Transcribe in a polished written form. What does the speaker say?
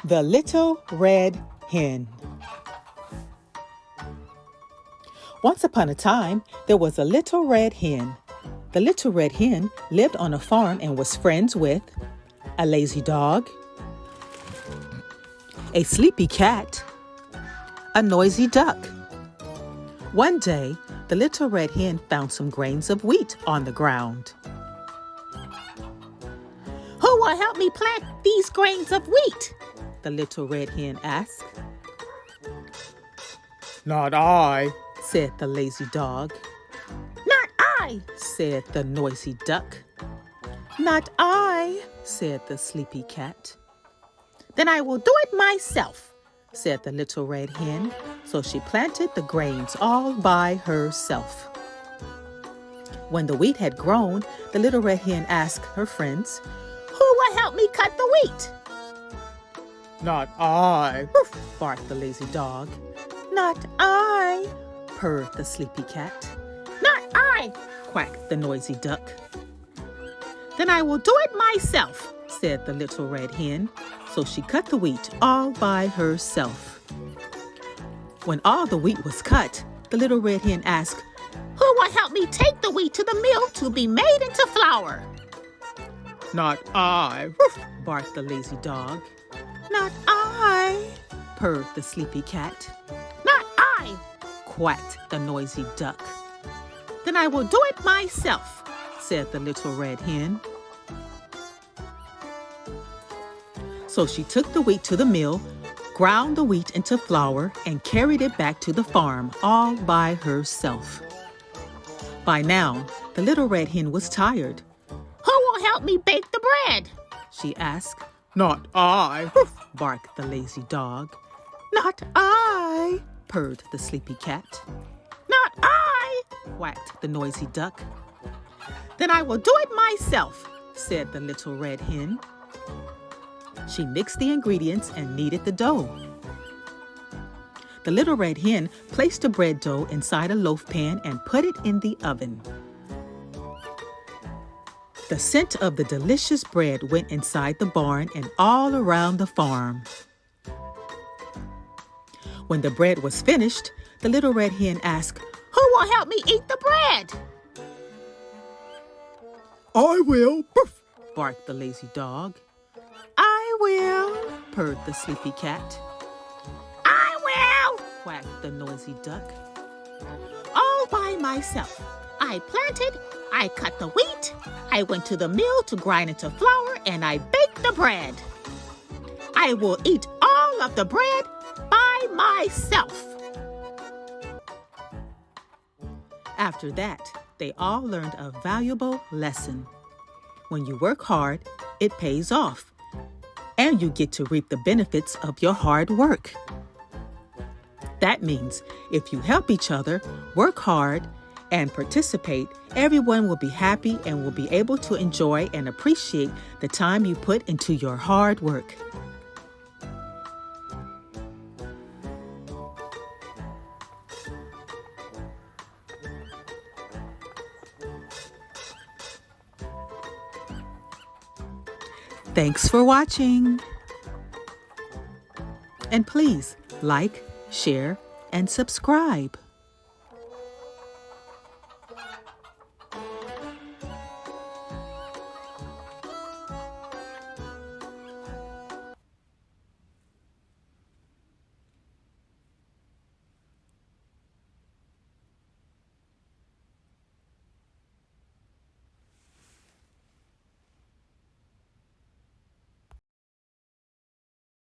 The Little Red Hen. Once upon a time, there was a little red hen. The little red hen lived on a farm and was friends with a lazy dog, a sleepy cat, a noisy duck. One day, the little red hen found some grains of wheat on the ground. Who will help me plant these grains of wheat? The little red hen asked. Not I, said the lazy dog. Not I, said the noisy duck. Not I, said the sleepy cat. Then I will do it myself, said the little red hen. So she planted the grains all by herself. When the wheat had grown, the little red hen asked her friends, Who will help me cut the wheat? not I, barked the lazy dog. Not I, purred the sleepy cat. Not I, quacked the noisy duck. Then I will do it myself, said the little red hen. So she cut the wheat all by herself. When all the wheat was cut, the little red hen asked, Who will help me take the wheat to the mill to be made into flour? not I, barked the lazy dog. Not I, purred the sleepy cat. Not I, quacked the noisy duck. Then I will do it myself, said the little red hen. So she took the wheat to the mill, ground the wheat into flour, and carried it back to the farm all by herself. By now, the little red hen was tired. Who will help me bake the bread? She asked. not I, barked the lazy dog. Not I, purred the sleepy cat. Not I, quacked the noisy duck. Then I will do it myself, said the little red hen. She mixed the ingredients and kneaded the dough. The little red hen placed the bread dough inside a loaf pan and put it in the oven. The scent of the delicious bread went inside the barn and all around the farm. When the bread was finished, the little red hen asked, Who will help me eat the bread? I will, barked the lazy dog. I will, purred the sleepy cat. I will, quacked the noisy duck. all by myself. I planted, I cut the wheat, I went to the mill to grind into flour, and I baked the bread. I will eat all of the bread by myself. After that, they all learned a valuable lesson. When you work hard, it pays off, and you get to reap the benefits of your hard work. That means if you help each other, work hard, and participate, everyone will be happy and will be able to enjoy and appreciate the time you put into your hard work. Thanks for watching. And please like, share, and subscribe.